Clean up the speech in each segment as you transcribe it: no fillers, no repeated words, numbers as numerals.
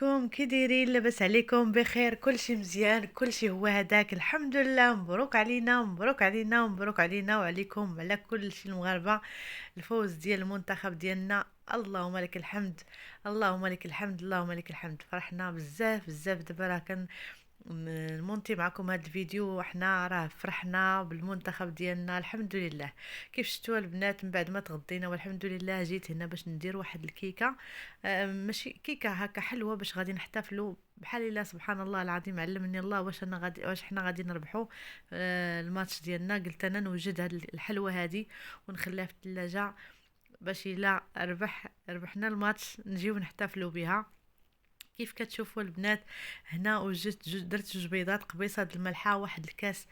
عليكم، كي دايرين؟ لاباس عليكم؟ بخير؟ كلشي مزيان؟ كلشي هو هداك؟ الحمد لله. مبروك علينا مبروك علينا مبروك علينا وعليكم، على كلشي المغاربه. الفوز ديال المنتخب ديالنا، اللهم لك الحمد. اللهم لك الحمد، اللهم لك الحمد. فرحنا بزاف بزاف. دابا راه نمونتي معكم هذا الفيديو، وحنا راه فرحنا بالمنتخب ديالنا الحمد لله. كيف شفتوا البنات، من بعد ما تغدينا والحمد لله جيت هنا باش ندير واحد الكيكه. ماشي كيكه هكا حلوه، باش غادي نحتفلوا بحال الله سبحان الله العظيم. علمني الله واش حنا غادي نربحوا الماتش ديالنا. قلت انا نوجد هاد الحلوه هادي ونخليها في الثلاجه، باش الا ربحنا الماتش نجيو نحتفلوا بها. كيف كتشوفوا البنات، هنا وجدت درت جوج بيضات، قبيصه د الملحه، واحد الكاس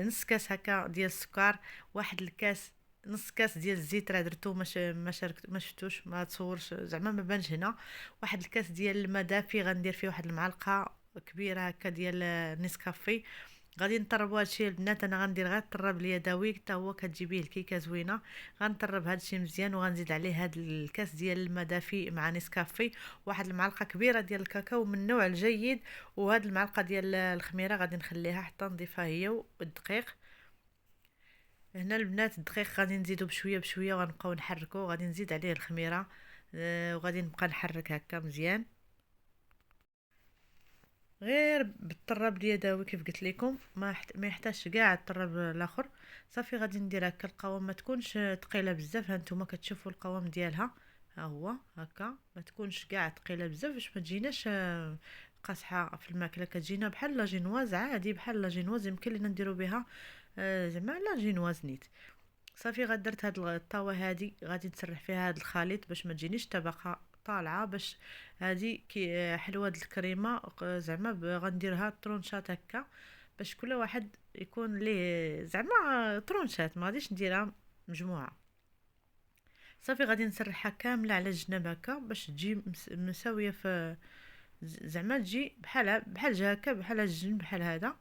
نص كاس هكا ديال السكر، واحد الكاس نص كاس ديال الزيت. راه درتو ما شاركت ما شفتوش، ما تصورش زعما ما بانش هنا. واحد الكاس ديال الماء دافي، غندير فيه واحد المعلقه كبيره هكا ديال نسكافي. غادي نطربوا هادشي البنات. انا غندير غير الطراب اليدوي حتى هو كتجيبيه الكيكه زوينه. غنطرب هادشي مزيان، وغنزيد عليه هاد الكاس ديال الماء دافي مع نسكافي، واحد المعلقه كبيره ديال الكاكاو من النوع الجيد، وهاد المعلقه ديال الخميره غادي نخليها حتى نضيفها هي والدقيق. هنا البنات الدقيق غادي نزيدو بشويه بشويه، وغنبقاو نحركو، غادي نزيد عليه الخميره. وغادي نبقى نحرك هكا مزيان، غير بالطراب اليدوي كيف قلت لكم. ما يحتاجش كاع الطراب الاخر. صافي غادي ندير هكا القوام، ما تكونش ثقيله بزاف. هانتوما كتشوفوا القوام ديالها، ها هو هكا. ما تكونش كاع ثقيله بزاف باش ما تجيناش قاصحه في الماكله. كتجينا بحال لاجينواز عادي، بحال لاجينواز يمكن لينا نديرو بها زعما لاجينواز نيت. صافي درت هاد الطاوه هادي، غادي نسرح فيها هاد الخليط باش ما تجينيش طبقه طالعه. باش هادي كي حلوه د الكريمه زعما غنديرها طرونشات هكا، باش كل واحد يكون ليه زعما طرونشات، ما غاديش نديرها مجموعه. صافي غادي نسرحها كامله على الجناب هكا باش تجي مساويه في زعما تجي بحال جا هكا، بحال هاد الجنب بحال هذا.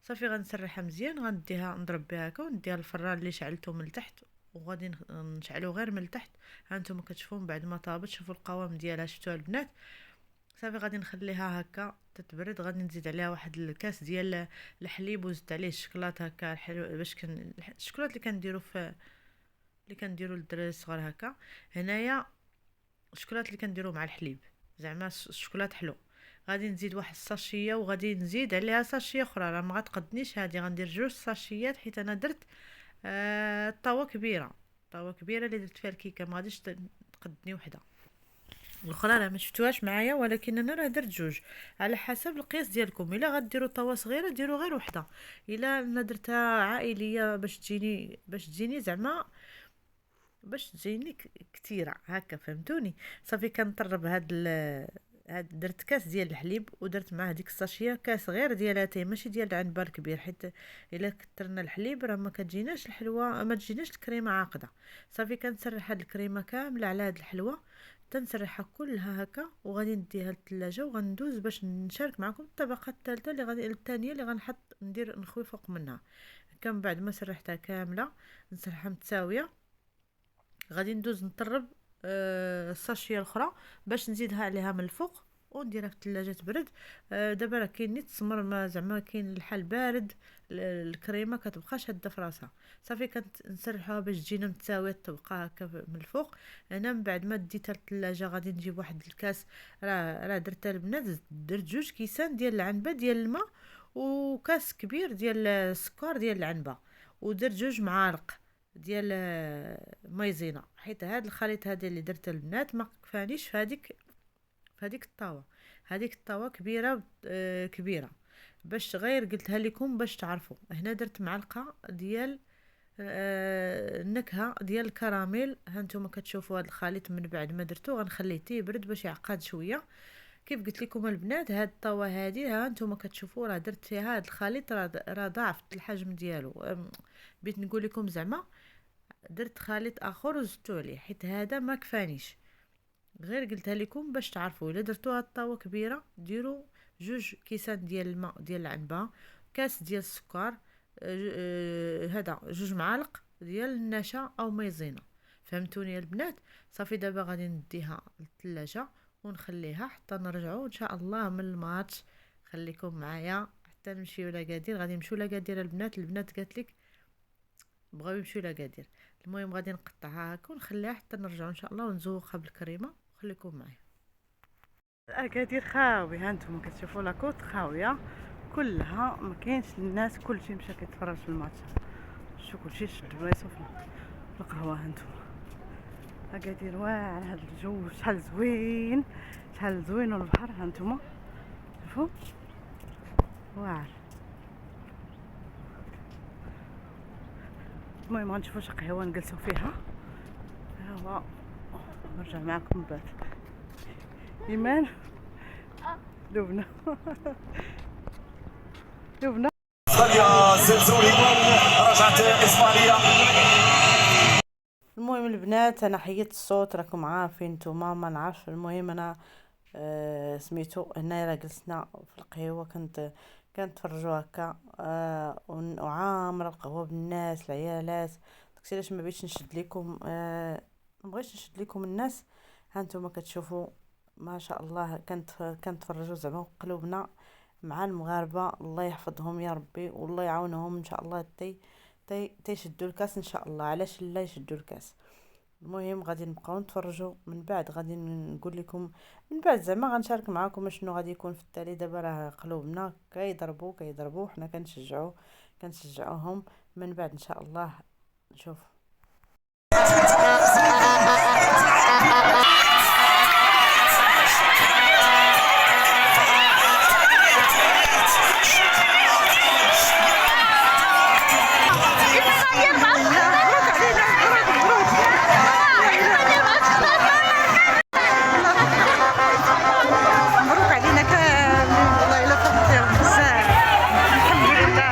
صافي غنسرحها مزيان، غنديها نضرب بها هكا، ونديها الفران اللي شعلته من التحت، وغادي نشعلو غير من التحت. ها نتوما كتشوفوا من بعد ما طابت، شوفوا القوام ديالها، شفتوها البنات. صافي غادي نخليها هكا تتبرد. غادي نزيد عليها واحد الكاس ديال الحليب، وزدت عليه الشكلاط هكا حلو، باش الشكلاط اللي كنديرو اللي كنديرو للدراري الصغار هكا. هنايا الشكلاط اللي كنديرو مع الحليب، زعما الشكلاط حلو. غادي نزيد واحد الساشيه، وغادي نزيد عليها ساشيه اخرى. راه ما غتقدنيش هادي، غندير جوج ساشيات حيت انا درت طاوه كبيره. طاوه كبيره اللي درت فيها الكيكه، ما غاديش تقدني وحده. الاخرى راه ما شفتوهاش معايا، ولكن انا راه درت جوج على حسب القياس ديالكم. الا غديروا طاوه صغيره ديروا غير وحده. الا انا درتها عائليه باش تجيني زعما باش تجيني كتيره هكا، فهمتوني. صافي كنطرب هاد درت كاس ديال الحليب، ودرت معاه ديك الساشيه كاس غير ديال اتاي، ماشي ديال العنبه الكبير، حيت الا كثرنا الحليب راه ما كتجيناش الحلوه، ما تجيناش الكريمه عاقده. صافي كنسرح هاد الكريمه كامله على هاد الحلوه، تنسرحها كلها هكا، وغادي نديها للثلاجه، وغندوز باش نشارك معكم الطبقه الثالثه اللي غادي الثانيه اللي غنحط ندير نخوي فوق منها. كان بعد ما سرحتها كامله نسرحها متساويه، غادي ندوز نطرب الساشيه الاخرى باش نزيدها عليها من الفوق، ونديرها في الثلاجه تبرد. دابا راه كاين نيت تسمر، ما زعما كاين الحال بارد، الكريمه كتبقى شاده في راسها. صافي كنسرحوها باش تجينا متساويه الطبقه هكا من الفوق. انا من بعد ما ديتها للثلاجه غادي نجيب واحد الكاس. راه درتها البنات، درت جوج كيسان ديال العنبه ديال الماء، وكاس كبير ديال السكر ديال العنبه، ودرت جوج معالق ديال مايزينا، حيت هاد الخليط هذا اللي درت البنات ما كفانيش في هذيك الطاوه. هذيك الطاوه كبيره كبيره، باش غير قلتها لكم باش تعرفوا. هنا درت معلقه ديال النكهه ديال الكراميل. هانتوما كتشوفوا هذا الخليط من بعد ما درتو غنخليه يبرد باش يعقد شويه. كيف قلت لكم البنات، هاد الطاوه هادي ها نتوما كتشوفوا راه درت فيها هاد الخليط، راه ضاعفت الحجم ديالو. بغيت نقول لكم زعما درت خليط اخر وزدتو عليه، حيت هذا ما كفانيش. غير قلتها لكم باش تعرفوا، الا درتوها الطاوه كبيره ديروا جوج كيسان ديال الماء ديال العنبه، كاس ديال السكر، هذا جوج معالق ديال النشا او مايزينا. فهمتوني يا البنات؟ صافي دابا غادي نديها للثلاجه، ونخليها حتى نرجعوا ان شاء الله من الماتش. خليكم معايا حتى نمشيو لاكادير. غادي نمشيو لاكادير البنات قالت لك بغاو يمشيو لاكادير. المهم غادي نقطعها هكا ونخليها حتى نرجعوا ان شاء الله ونزوقها بالكريمه. خليكم معايا. اكادير خاويه، هانتوما كتشوفوا لاكوت خاويه كلها، ما كاينش الناس، كلشي مشى كيتفرج في الماتش. شو كلشي شد بلايصو في القهوه. هانتوما اكادير واعر، هاد الجو شحال زوين، شحال زوين، والبحر هانتوما شوفوا واعر. المهم غنشوفوا شي قهوه نجلسوا فيها. ها هو نرجع معكم من بعد. ايمان لبنى لبنى غالية زلزولي رجعت إسبانيا. المهم البنات انا حيدت الصوت، راكم عارفين نتوما، ما نعرفش. المهم انا سميتو هنا جلسنا في القهوه، كنتفرجوا هكا وعامره القهوه بالناس العيالات. داكشي علاش ما بغيتش نشد لكم ما بغيتش نشد لكم الناس. ها نتوما كتشوفوا ما شاء الله كنتفرجوا زعما قلوبنا مع المغاربه. الله يحفظهم يا ربي والله يعاونهم ان شاء الله. تيشدوا الكاس ان شاء الله. علاش لا يشدوا الكاس. المهم غادي نبقاو نتفرجوا من بعد، غادي نقول لكم من بعد زعما غنشارك معكم شنو غادي يكون في التالي. دابا راه قلوبنا كيضربوا حنا كنشجعوهم من بعد ان شاء الله. نشوف مبروك علينا كاملين، والله الا فرحتيهم بزاف. الحمد لله.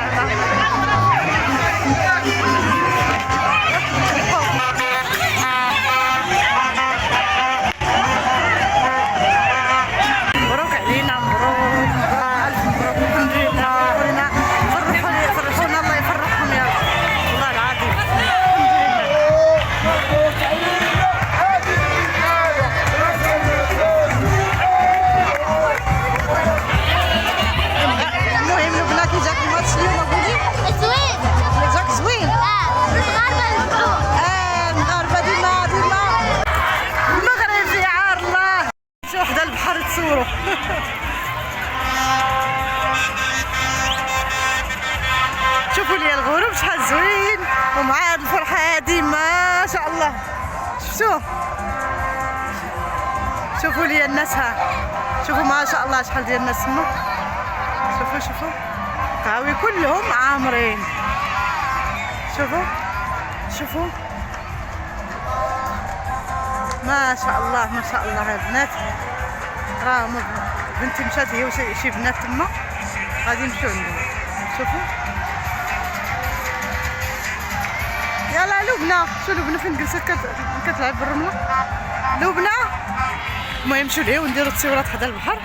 مبروك علينا، مبروك الف مبروك. الحمد لله فرحونا، الله يفرحهم يا رب، والله العظيم. المهم لبنى كي جاك الماتش اليوم قولي؟ زوين. جاك زوين؟ المغاربة يربحوا. المغاربة ديما المغرب يعار الله. شوف حدا البحر تصوروا. شوفوا لي الغروب شحال زوين، ومع هاد الفرحة هادي ما شاء الله. شوفوا لي الناس، ها شوفوا ما شاء الله شحال ديال الناس تما. شوفوا قهاوي كلهم عامرين. شوفوا ما شاء الله ما شاء الله. البنات راهم بنتي مشات هي وشي بنات تما غادي نمشيو عندهم. شوفوا يلا لبنى. شو لبنى فين جلست كتلعب بالرمله لبنى. المهم نمشيو لهيه ونديرو تصويرات حدا البحر.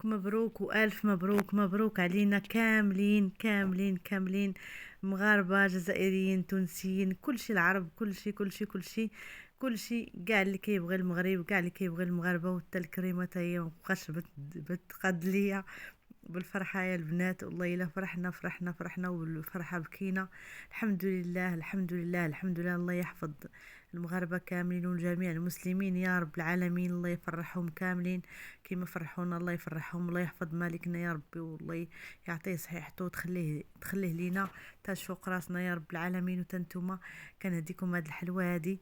مبروك مبروك والف مبروك، مبروك علينا كاملين كاملين كاملين، مغاربه جزائريين تونسيين كلشي العرب، كلشي كاع اللي كيبغي المغرب، كاع اللي كيبغي المغاربه، وحتى الكريمه تا هي مبقاش بتقاد ليا بالفرحة يا البنات. والله إلا فرحنا والفرحة بكينا. الحمد لله الحمد لله الحمد لله. الله يحفظ المغاربة كاملين وجميع المسلمين يا رب العالمين. الله يفرحهم كاملين كيما فرحونا، الله يفرحهم. الله يحفظ مالكنا يا ربي، والله يعطيه صحيحته تخليه لينا تشوق راسنا يا رب العالمين. وتنتوما كنهديكم هاد الحلوة هادي،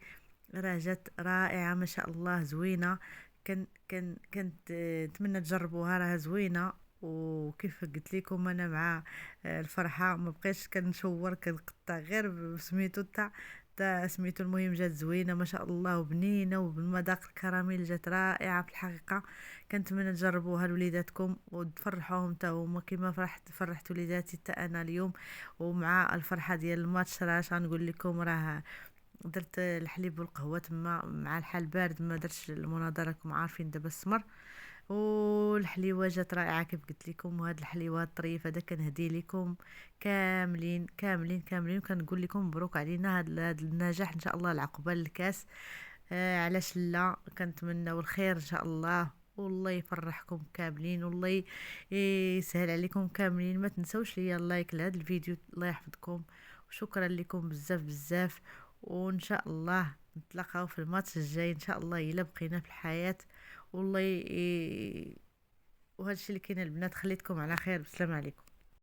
راه جات رائعة ما شاء الله، زوينة. كنت نتمنى تجربوها، راها زوينة. وكيف قلت لكم انا مع الفرحه ما بقيتش كنشور كنقطع غير بسميتو تاع سميتو. المهم جات زوينه ما شاء الله وبنينه، وبالمذاق الكراميل جات رائعه في الحقيقه. كنتمنى تجربوها لوليداتكم وتفرحوهم تا هما كيما فرحت وليداتي تا انا اليوم. ومع الفرحه ديال الماتش راه غنقول لكم، راه درت الحليب والقهوه تما مع الحال بارد، ما درتش المناظره راكم عارفين دابا السمر. والحليوه جات رائعه كيف قلت لكم. وهاد الحليوه الطريف هذا كنهدي لكم كاملين كاملين كاملين، وكنقول لكم مبروك علينا هاد النجاح ان شاء الله العقبال الكاس. علاش لا، كنتمناو الخير ان شاء الله. والله يفرحكم كاملين، والله يسهل عليكم كاملين. ما تنسوش ليا اللايك لهذا الفيديو، الله يحفظكم. وشكرا لكم بزاف بزاف. وان شاء الله نتلاقاو في الماتش الجاي ان شاء الله الا بقينا في الحياة. والله وهذا الشيء اللي كاين البنات. خليتكم على خير، بسلام عليكم.